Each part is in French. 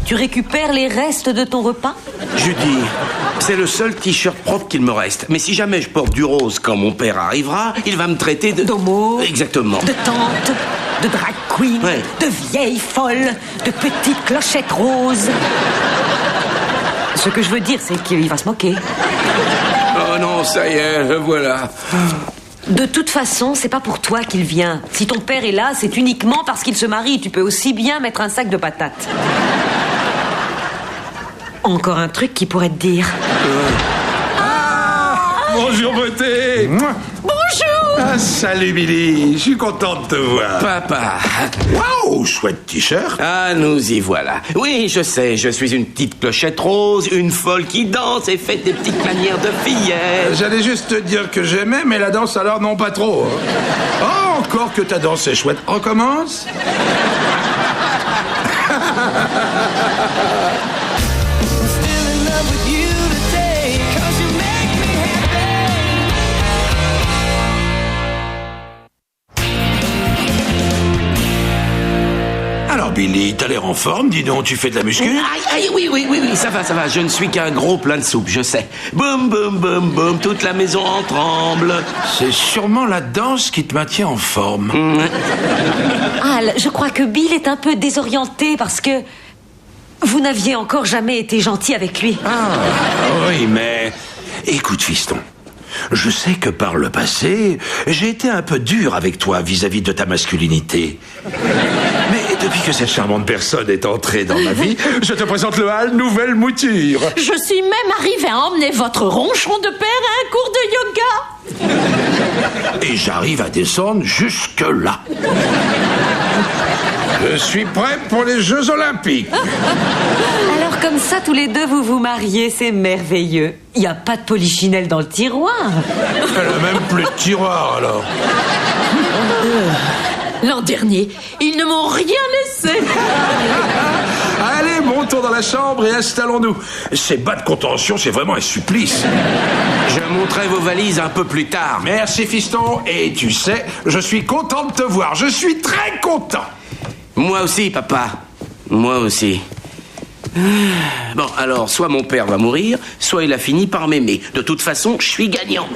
Tu récupères les restes de ton repas? Judy, c'est le seul t-shirt propre qu'il me reste. Mais si jamais je porte du rose quand mon père arrivera, il va me traiter de... D'homo. Exactement. De tante, de drag queen, Ouais. de vieille folle, de petite clochette rose. Ce que je veux dire, c'est qu'il va se moquer. Oh non, ça y est, le voilà. De toute façon, c'est pas pour toi qu'il vient. Si ton père est là, c'est uniquement parce qu'il se marie. Tu peux aussi bien mettre un sac de patates. Encore un truc qu'il pourrait te dire. Bonjour, beauté. Bonjour! Ah, salut, Billy. Je suis content de te voir. Papa. Waouh, chouette t-shirt. Ah, nous y voilà. Oui, je sais, je suis une petite clochette rose, une folle qui danse et fait des petites manières de fillette. J'allais juste te dire que j'aimais, mais la danse alors non pas trop. Hein. Oh, encore que ta danse est chouette. On commence? Alors, Billy, t'as l'air en forme, dis donc, tu fais de la muscu? Aïe, oui, ça va, je ne suis qu'un gros plein de soupe, je sais. Boum, boum, boum, boum, toute la maison en tremble. C'est sûrement la danse qui te maintient en forme. Al, je crois que Bill est un peu désorienté parce que vous n'aviez encore jamais été gentil avec lui. Ah, oui, mais... Écoute, fiston, je sais que par le passé, j'ai été un peu dur avec toi vis-à-vis de ta masculinité. Mais depuis que cette charmante personne est entrée dans ma vie, je te présente le Hall Nouvelle Mouture. Je suis même arrivée à emmener votre ronchon de père à un cours de yoga. Et j'arrive à descendre jusque-là. Je suis prêt pour les Jeux Olympiques. Alors comme ça, tous les deux, vous vous mariez, c'est merveilleux. Il n'y a pas de polichinelle dans le tiroir. Elle a même plus de tiroir, alors. L'an dernier, ils ne m'ont rien laissé. Allez, montons dans la chambre et installons-nous. Ces bas de contention, c'est vraiment un supplice. Je monterai vos valises un peu plus tard. Merci, fiston. Et tu sais, je suis content de te voir. Je suis très content. Moi aussi, papa. Moi aussi. Bon, alors, soit mon père va mourir, soit il a fini par m'aimer. De toute façon, je suis gagnant.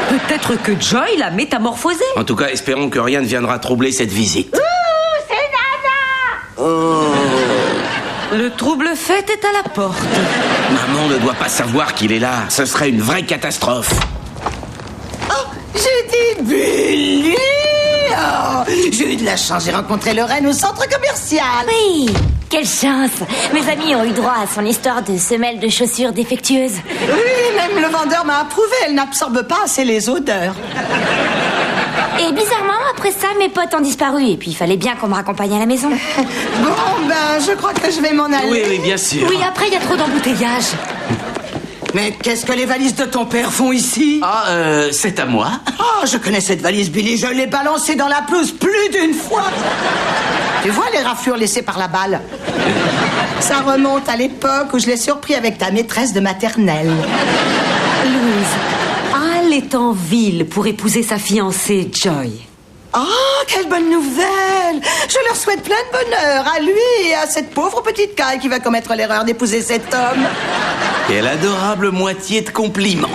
Peut-être que Joy l'a métamorphosé. En tout cas, espérons que rien ne viendra troubler cette visite. C'est Nana. Oh. Le trouble fait est à la porte. Maman ne doit pas savoir qu'il est là. Ce serait une vraie catastrophe. J'ai dit Billy. Oh, j'ai eu de la chance, j'ai rencontré Lorraine au centre commercial. Oui, quelle chance. Mes amis ont eu droit à son histoire de semelle de chaussures défectueuses. Oui, même le vendeur m'a approuvé, elle n'absorbe pas assez les odeurs. Et bizarrement, après ça, mes potes ont disparu. Et puis, il fallait bien qu'on me raccompagne à la maison. Bon, ben, je crois que je vais m'en aller. Oui, bien sûr. Oui, après, il y a trop d'embouteillages. Mais qu'est-ce que les valises de ton père font ici? Ah, c'est à moi. Oh, je connais cette valise, Billy, je l'ai balancée dans la pelouse plus d'une fois. Tu vois les raflures laissées par la balle? Ça remonte à l'époque où je l'ai surpris avec ta maîtresse de maternelle. Louise, Al est en ville pour épouser sa fiancée, Joy. Oh, quelle bonne nouvelle! Je leur souhaite plein de bonheur à lui et à cette pauvre petite caille qui va commettre l'erreur d'épouser cet homme. Quelle adorable moitié de compliment.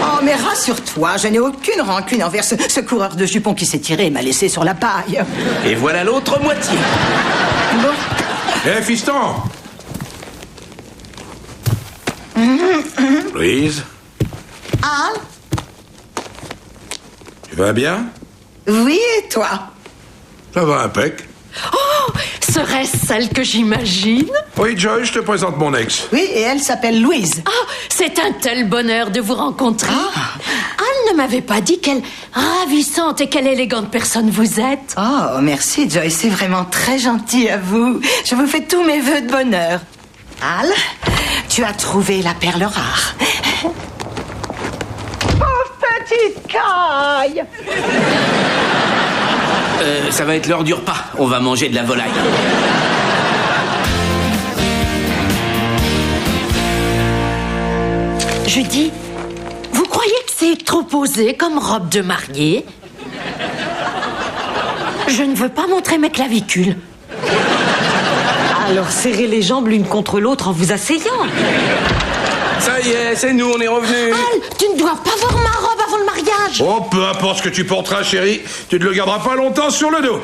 Oh, mais rassure-toi, je n'ai aucune rancune envers ce coureur de jupons qui s'est tiré et m'a laissé sur la paille. Et voilà l'autre moitié. Bon. Hé, fiston! Louise, Al? tu vas bien? Oui, et toi? Ça va impec. Oh, serait-ce celle que j'imagine? Oui, Joy, je te présente mon ex. Oui, et elle s'appelle Louise. Ah, c'est un tel bonheur de vous rencontrer. Anne ne m'avait pas dit quelle ravissante et quelle élégante personne vous êtes. Oh, merci, Joy, c'est vraiment très gentil à vous. Je vous fais tous mes vœux de bonheur. Al, tu as trouvé la perle rare. Pauvre petite caille! Ça va être l'heure du repas. On va manger de la volaille. Judy, vous croyez que c'est trop posé comme robe de mariée? Je ne veux pas montrer mes clavicules. Al, Alors serrez les jambes l'une contre l'autre en vous asseyant. Ça y est, c'est nous, on est revenus. Al, tu ne dois pas voir ma robe avant le mariage. Oh, peu importe ce que tu porteras, chérie, tu ne le garderas pas longtemps sur le dos.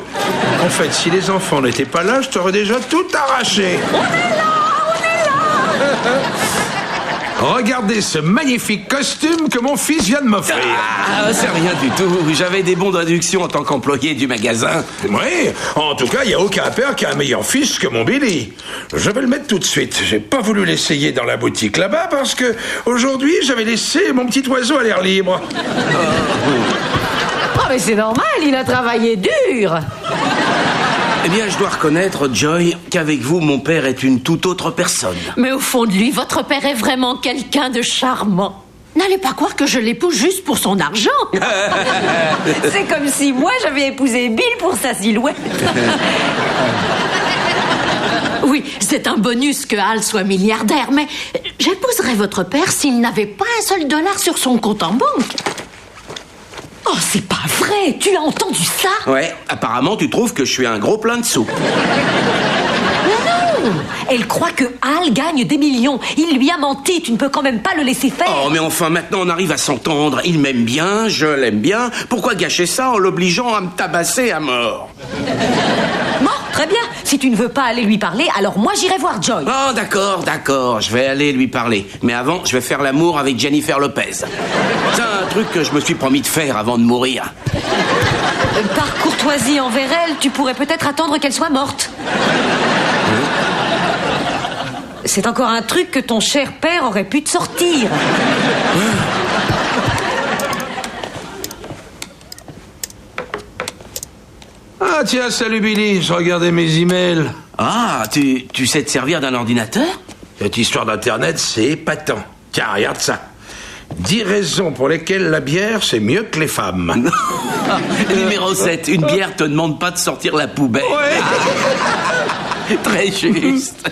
En fait, si les enfants n'étaient pas là, je t'aurais déjà tout arraché. On est là. Regardez ce magnifique costume que mon fils vient de m'offrir. Ah, c'est rien du tout. J'avais des bons d'induction en tant qu'employé du magasin. Oui, en tout cas, il n'y a aucun père qui a un meilleur fils que mon Billy. Je vais le mettre tout de suite. J'ai pas voulu l'essayer dans la boutique là-bas parce que aujourd'hui, j'avais laissé mon petit oiseau à l'air libre. Oh, mais c'est normal, il a travaillé dur. Eh bien, je dois reconnaître, Joy, qu'avec vous, mon père est une toute autre personne. Mais au fond de lui, votre père est vraiment quelqu'un de charmant. N'allez pas croire que je l'épouse juste pour son argent. C'est comme si moi j'avais épousé Bill pour sa silhouette. Oui, c'est un bonus que Al soit milliardaire, mais j'épouserais votre père s'il n'avait pas un seul dollar sur son compte en banque. Oh, c'est pas vrai. Tu as entendu ça? Ouais, apparemment, tu trouves que je suis un gros plein de soupe. Non. Elle croit que Al gagne des millions. Il lui a menti. Tu ne peux quand même pas le laisser faire. Oh, mais enfin, maintenant, on arrive à s'entendre. Il m'aime bien, je l'aime bien. Pourquoi gâcher ça en l'obligeant à me tabasser à mort? Bon, très bien. Si tu ne veux pas aller lui parler, alors moi j'irai voir Joy. Oh, d'accord. Je vais aller lui parler. Mais avant, je vais faire l'amour avec Jennifer Lopez. C'est un truc que je me suis promis de faire avant de mourir. Par courtoisie envers elle, tu pourrais peut-être attendre qu'elle soit morte. C'est encore un truc que ton cher père aurait pu te sortir. Ah tiens, salut Billy, je regardais mes emails. Ah, tu sais te servir d'un ordinateur? Cette histoire d'internet, c'est épatant. Tiens, regarde ça. 10 raisons pour lesquelles la bière, c'est mieux que les femmes. Numéro 7, une bière te demande pas de sortir la poubelle. Ouais. Très juste.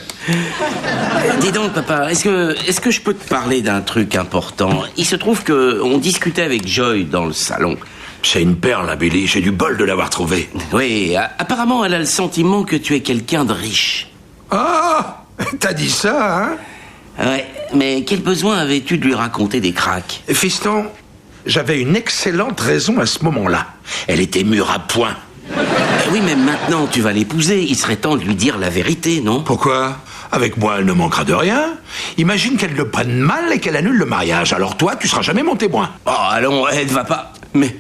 Dis donc, papa, est-ce que je peux te parler d'un truc important? Il se trouve que on discutait avec Joy dans le salon. C'est une perle, Billy. J'ai du bol de l'avoir trouvée. Oui, apparemment, elle a le sentiment que tu es quelqu'un de riche. Ah, t'as dit ça, hein? Ouais, mais quel besoin avais-tu de lui raconter des cracks? Fiston, j'avais une excellente raison à ce moment-là. Elle était mûre à point. Oui, mais maintenant, tu vas l'épouser. Il serait temps de lui dire la vérité, non? Pourquoi? Avec moi, elle ne manquera de rien. Imagine qu'elle le prenne mal et qu'elle annule le mariage. Alors toi, tu seras jamais mon témoin. Oh, allons, elle ne va pas... Mais,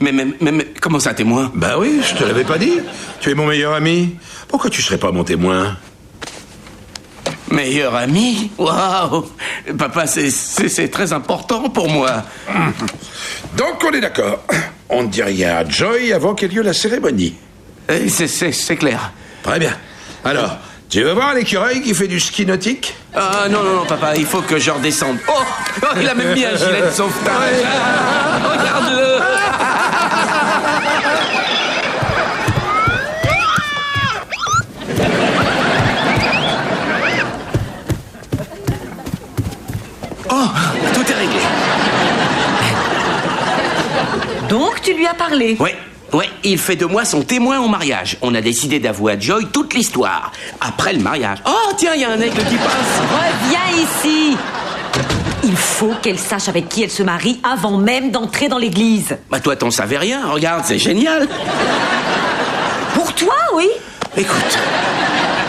comment ça, témoin? Ben oui, je te l'avais pas dit. Tu es mon meilleur ami. Pourquoi tu serais pas mon témoin? Meilleur ami? Waouh! Papa, c'est très important pour moi. Donc, on est d'accord. On ne dit rien à Joy avant qu'ait lieu la cérémonie. C'est clair. Très bien. Alors, tu veux voir l'écureuil qui fait du ski nautique? Ah, non, papa, il faut que je redescende. Oh, il a même mis un gilet de sauvetage. Regarde-le! Oh, tout est réglé. Donc tu lui as parlé? Ouais, il fait de moi son témoin au mariage. On a décidé d'avouer à Joy toute l'histoire. Après le mariage. Oh, tiens, il y a un aigle qui passe. Reviens ici. Il faut qu'elle sache avec qui elle se marie avant même d'entrer dans l'église. Bah toi, t'en savais rien. Regarde, c'est génial. Pour toi, oui. Écoute,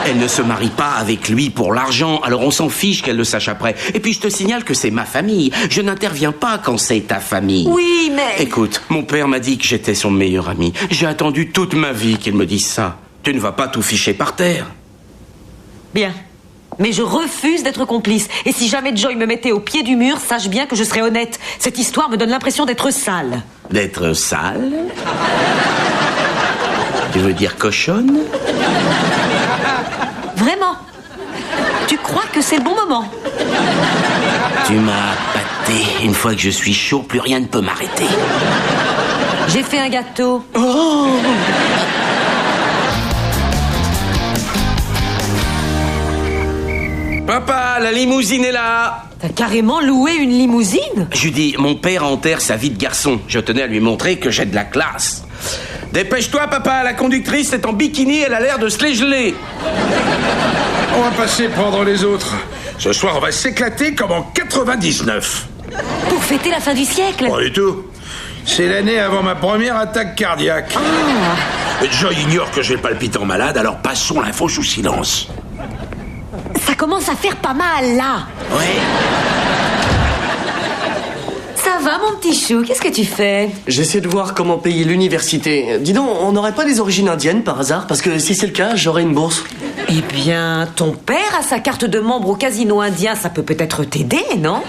elle ne se marie pas avec lui pour l'argent, alors on s'en fiche qu'elle le sache après. Et puis je te signale que c'est ma famille. Je n'interviens pas quand c'est ta famille. Oui, mais... Écoute, mon père m'a dit que j'étais son meilleur ami. J'ai attendu toute ma vie qu'il me dise ça. Tu ne vas pas tout ficher par terre. Bien. Mais je refuse d'être complice. Et si jamais Joy me mettait au pied du mur, sache bien que je serai honnête. Cette histoire me donne l'impression d'être sale. D'être sale? Tu veux dire cochonne? Vraiment? Tu crois que c'est le bon moment? Tu m'as pâté. Une fois que je suis chaud, plus rien ne peut m'arrêter. J'ai fait un gâteau. Oh! Papa, la limousine est là. T'as carrément loué une limousine? Judy, mon père enterre sa vie de garçon. Je tenais à lui montrer que j'ai de la classe. Dépêche-toi, papa, la conductrice est en bikini, elle a l'air de se les geler. On va passer prendre les autres. Ce soir, on va s'éclater comme en 99. Pour fêter la fin du siècle? Pas du tout. C'est l'année avant ma première attaque cardiaque. Joy ignore que j'ai le palpitant malade, alors passons l'info sous silence. Ça commence à faire pas mal, là. Ouais. Ça va, mon petit chou? Qu'est-ce que tu fais? J'essaie de voir comment payer l'université. Dis donc, on n'aurait pas des origines indiennes par hasard? Parce que si c'est le cas, j'aurais une bourse. Eh bien, ton père a sa carte de membre au casino indien, ça peut peut-être t'aider, non?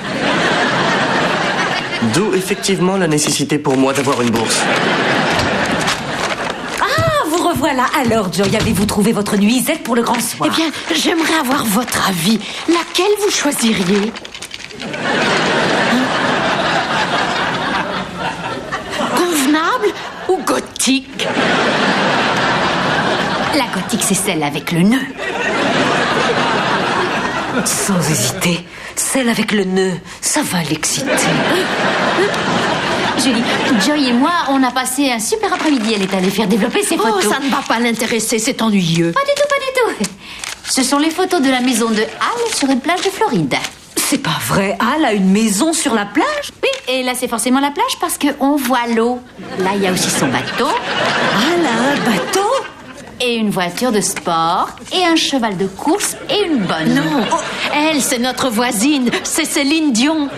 D'où effectivement la nécessité pour moi d'avoir une bourse. Ah, vous revoilà. Alors, Joy, avez-vous trouvé votre nuisette pour le grand soir? Eh bien, j'aimerais avoir votre avis. Laquelle vous choisiriez? Convenable ou gothique? La gothique, c'est celle avec le nœud. Sans hésiter, celle avec le nœud, ça va l'exciter. Julie, Joy et moi, on a passé un super après-midi. Elle est allée faire développer ses Oh, photos. ça ne va pas l'intéresser, c'est ennuyeux. Pas du tout, pas du tout. Ce sont les photos de la maison de Hal sur une plage de Floride. C'est pas vrai, Al a une maison sur la plage? Oui, et là, c'est forcément la plage parce qu'on voit l'eau. Là, il y a aussi son bateau. Al a un bateau? Et une voiture de sport, et un cheval de course, et une bonne. Non, elle, c'est notre voisine, c'est Céline Dion.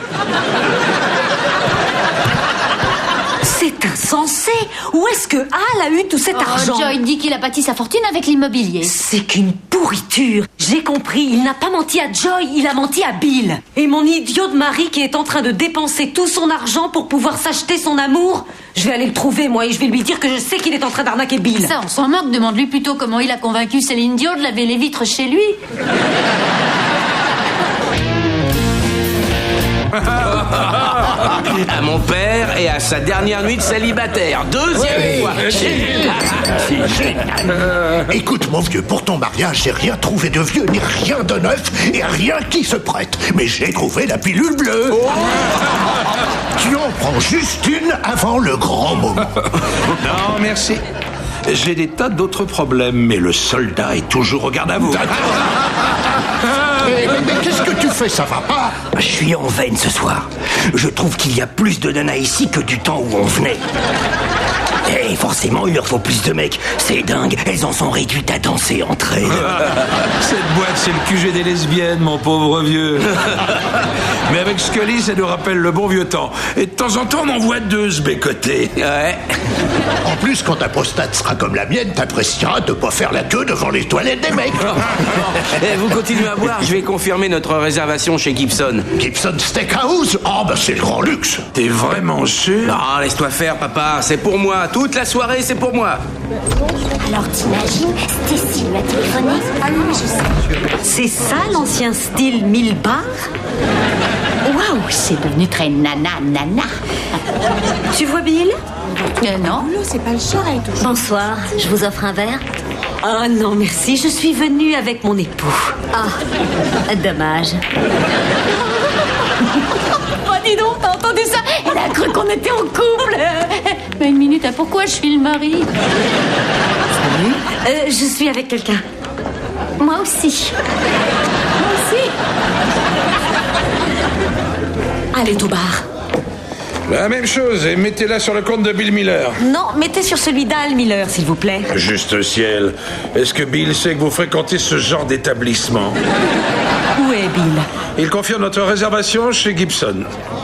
C'est insensé. Où est-ce que Al a eu tout cet argent? Joy dit qu'il a bâti sa fortune avec l'immobilier. C'est qu'une pourriture. J'ai compris, il n'a pas menti à Joy, il a menti à Bill. Et mon idiot de mari qui est en train de dépenser tout son argent pour pouvoir s'acheter son amour, je vais aller le trouver, moi, et je vais lui dire que je sais qu'il est en train d'arnaquer Bill. Ça, on s'en moque. Demande-lui plutôt comment il a convaincu Céline Dion de laver les vitres chez lui. À mon père et à sa dernière nuit de célibataire. Deuxième fois. Écoute, mon vieux, pour ton mariage, j'ai rien trouvé de vieux, ni rien de neuf, et rien qui se prête. Mais j'ai trouvé la pilule bleue. Tu en prends juste une avant le grand moment. Non, merci. J'ai des tas d'autres problèmes, mais le soldat est toujours au garde à vous. Mais qu'est-ce que tu fais? Ça va pas? Je suis en veine ce soir. Je trouve qu'il y a plus de nanas ici que du temps où on venait. Et forcément, il leur faut plus de mecs. C'est dingue, elles en sont réduites à danser entre elles. Cette boîte, c'est le QG des lesbiennes, mon pauvre vieux. Mais avec Scully, ça nous rappelle le bon vieux temps. Et de temps en temps, on en voit deux se bécoter. Ouais. En plus, quand ta prostate sera comme la mienne, t'apprécieras de pas faire la queue devant les toilettes des mecs. Eh, vous continuez à boire, je vais confirmer notre réservation chez Gibson. Gibson Steakhouse? Oh, bah c'est le grand luxe. T'es vraiment sûr? Non, laisse-toi faire, papa, c'est pour moi. Toute la soirée, c'est pour moi. Alors t'imagines, Stacy lui a téléphoné. Ah oui, je sais. C'est ça l'ancien style 1000 bars? Waouh, c'est devenu très nana. Tu vois Bill? Non. Bonsoir, je vous offre un verre. Ah non, merci, je suis venue avec mon époux. Ah, dommage. Oh, dis donc, t'as entendu ça? Elle a cru qu'on était en couple. Mais une minute, pourquoi je suis le mari? Je suis avec quelqu'un. Moi aussi. Allez au bar. La même chose, et mettez-la sur le compte de Bill Miller. Non, mettez sur celui d'Al Miller, s'il vous plaît. Juste ciel, est-ce que Bill sait que vous fréquentez ce genre d'établissement? Où est Bill? Il confirme notre réservation chez Gibson.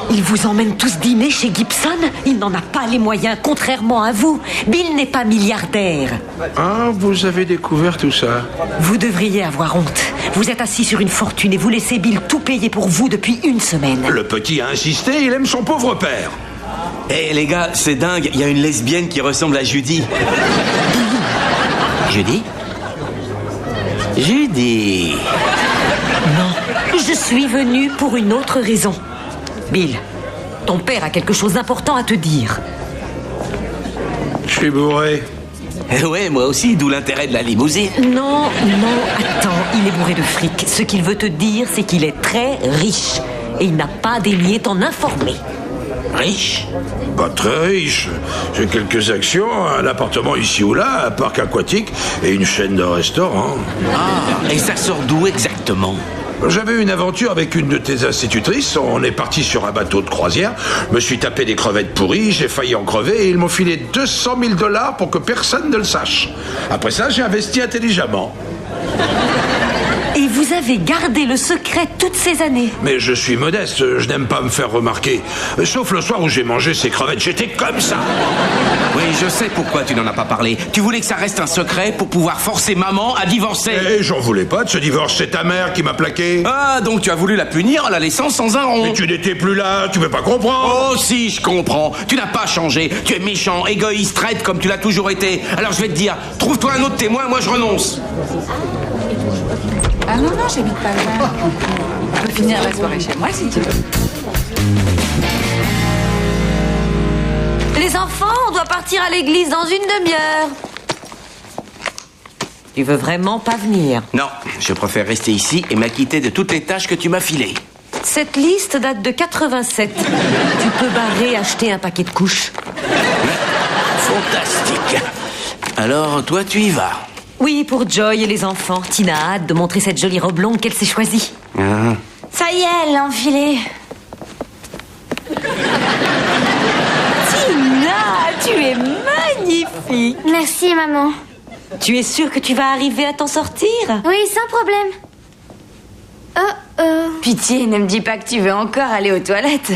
Il vous emmène tous dîner chez Gibson? Il n'en a pas les moyens, contrairement à vous. Bill n'est pas milliardaire. Ah, vous avez découvert tout ça? Vous devriez avoir honte. Vous êtes assis sur une fortune et vous laissez Bill tout payer pour vous depuis une semaine. Le petit a insisté, il aime son pauvre père. Eh les gars, c'est dingue, il y a une lesbienne qui ressemble à Judy. Judy? Judy. Non, je suis venue pour une autre raison. Bill, ton père a quelque chose d'important à te dire. Je suis bourré. Ouais, moi aussi, d'où l'intérêt de la limousine. Non, attends, il est bourré de fric. Ce qu'il veut te dire, c'est qu'il est très riche. Et il n'a pas daigné t'en informer. Riche? Pas très riche. J'ai quelques actions, un appartement ici ou là, un parc aquatique et une chaîne de restaurants. Ah, et ça sort d'où exactement? J'avais une aventure avec une de tes institutrices. On est parti sur un bateau de croisière. Me suis tapé des crevettes pourries, j'ai failli en crever et ils m'ont filé $200 000 pour que personne ne le sache. Après ça, j'ai investi intelligemment. Et vous avez gardé le secret toutes ces années? Mais je suis modeste, je n'aime pas me faire remarquer. Sauf le soir où j'ai mangé ces crevettes, j'étais comme ça. Oui, je sais pourquoi tu n'en as pas parlé. Tu voulais que ça reste un secret pour pouvoir forcer maman à divorcer. Et j'en voulais pas de ce divorce, c'est ta mère qui m'a plaqué. Ah, donc tu as voulu la punir en la laissant sans un rond. Mais tu n'étais plus là, tu veux pas comprendre. Oh si, je comprends. Tu n'as pas changé. Tu es méchant, égoïste, traître comme tu l'as toujours été. Alors je vais te dire, trouve-toi un autre témoin, moi je renonce. Ah non, j'habite pas là. On peut finir la soirée chez moi si tu veux. Les enfants, on doit partir à l'église dans une demi-heure. Tu veux vraiment pas venir? Non, je préfère rester ici et m'acquitter de toutes les tâches que tu m'as filées. Cette liste date de 87. Tu peux barrer, acheter un paquet de couches. Fantastique. Alors, toi, tu y vas? Oui, pour Joy et les enfants. Tina a hâte de montrer cette jolie robe longue qu'elle s'est choisie. Ah. Ça y est, elle l'a enfilée. Tina, tu es magnifique. Merci, maman. Tu es sûre que tu vas arriver à t'en sortir? Oui, sans problème. Pitié, ne me dis pas que tu veux encore aller aux toilettes.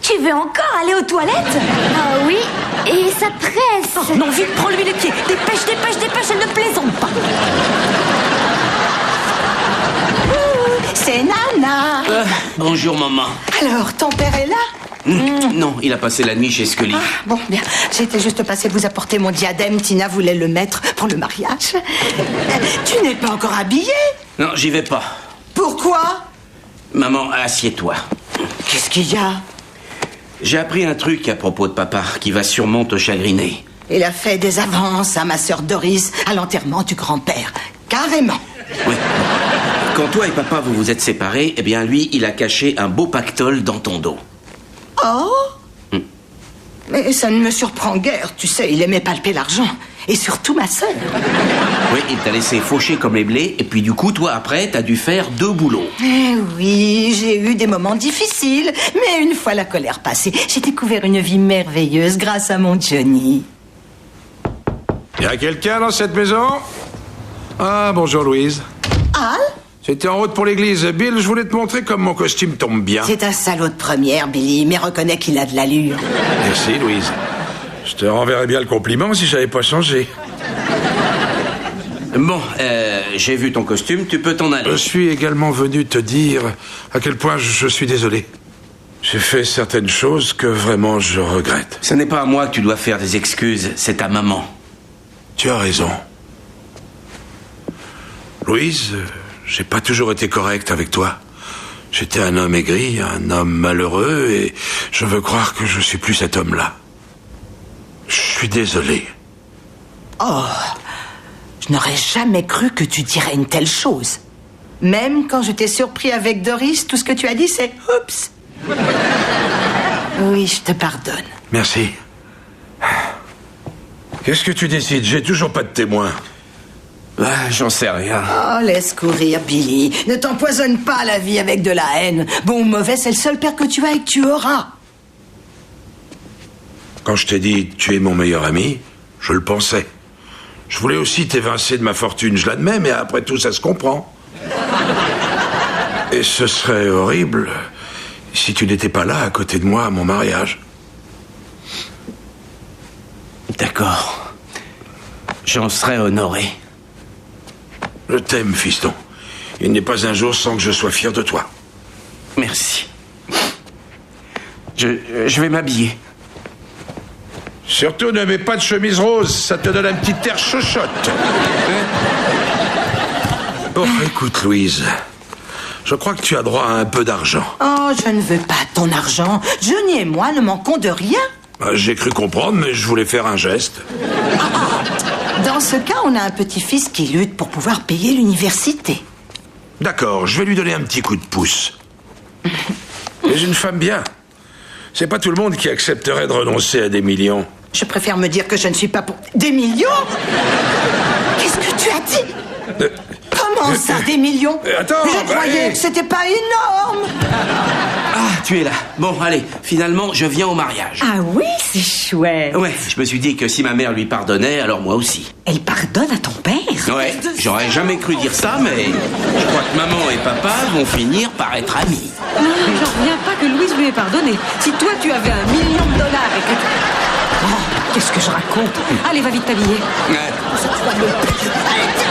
Tu veux encore aller aux toilettes? Ah oui, et ça presse. Oh, non, vite, prends-lui les pieds. Dépêche, dépêche, dépêche, elle ne plaisante pas. C'est Nana. Bonjour, maman. Alors, ton père est là? Non, il a passé la nuit chez Scully. Ah, bon, bien. J'étais juste passée vous apporter mon diadème. Tina voulait le mettre pour le mariage. Tu n'es pas encore habillée? Non, j'y vais pas. Pourquoi? Maman, assieds-toi. Qu'est-ce qu'il y a? J'ai appris un truc à propos de papa qui va sûrement te chagriner. Il a fait des avances à ma sœur Doris à l'enterrement du grand-père. Carrément. Oui. Quand toi et papa vous vous êtes séparés, eh bien lui, il a caché un beau pactole dans ton dos. Oh? Mais ça ne me surprend guère, tu sais, il aimait palper l'argent. Et surtout ma sœur. Oui, il t'a laissé faucher comme les blés, et puis du coup, toi, après, t'as dû faire 2 boulots. Eh oui, j'ai eu des moments difficiles, mais une fois la colère passée, j'ai découvert une vie merveilleuse grâce à mon Johnny. Y a quelqu'un dans cette maison? Ah, bonjour Louise. Al? J'étais en route pour l'église. Bill, je voulais te montrer comme mon costume tombe bien. C'est un salaud de première, Billy, mais reconnais qu'il a de l'allure. Merci Louise. Je te renverrais bien le compliment si j'avais pas changé. Bon, j'ai vu ton costume, tu peux t'en aller. Je suis également venu te dire à quel point je suis désolé. J'ai fait certaines choses que vraiment je regrette. Ce n'est pas à moi que tu dois faire des excuses, c'est à maman. Tu as raison. Louise, j'ai pas toujours été correct avec toi. J'étais un homme aigri, un homme malheureux, et je veux croire que je suis plus cet homme-là. Je suis désolé. Oh, je n'aurais jamais cru que tu dirais une telle chose. Même quand je t'ai surpris avec Doris, tout ce que tu as dit, c'est « oups ». Oui, je te pardonne. Merci. Qu'est-ce que tu décides? J'ai toujours pas de témoin. Ah, j'en sais rien. Oh, laisse courir, Billy. Ne t'empoisonne pas la vie avec de la haine. Bon ou mauvais, c'est le seul père que tu as et que tu auras. Quand je t'ai dit « tu es mon meilleur ami », je le pensais. Je voulais aussi t'évincer de ma fortune, je l'admets, mais après tout, ça se comprend. Et ce serait horrible si tu n'étais pas là à côté de moi à mon mariage. D'accord. J'en serais honoré. Je t'aime, fiston. Il n'est pas un jour sans que je sois fier de toi. Merci. Je vais m'habiller. Surtout ne mets pas de chemise rose, ça te donne un petit air chochotte. Bon, écoute, Louise, je crois que tu as droit à un peu d'argent. Oh, je ne veux pas ton argent. Johnny et moi ne manquons de rien. J'ai cru comprendre, mais je voulais faire un geste. Dans ce cas, on a un petit-fils qui lutte pour pouvoir payer l'université. D'accord, je vais lui donner un petit coup de pouce. Mais une femme bien. C'est pas tout le monde qui accepterait de renoncer à des millions. Je préfère me dire que je ne suis pas pour... Des millions? Qu'est-ce que tu as dit? Comment ça, des millions? Attends, je croyais que c'était pas énorme. Ah, tu es là. Bon, allez, finalement, je viens au mariage. Ah oui, c'est chouette. Ouais, je me suis dit que si ma mère lui pardonnait, alors moi aussi. Elle pardonne à ton père? Ouais, j'aurais jamais cru dire ça, mais je crois que maman et papa vont finir par être amis. J'en reviens pas que Louise lui ait pardonné. Si toi, tu avais $1 million et que... Oh, qu'est-ce que je raconte? Allez, va vite t'habiller. Ouais. Allez, tiens.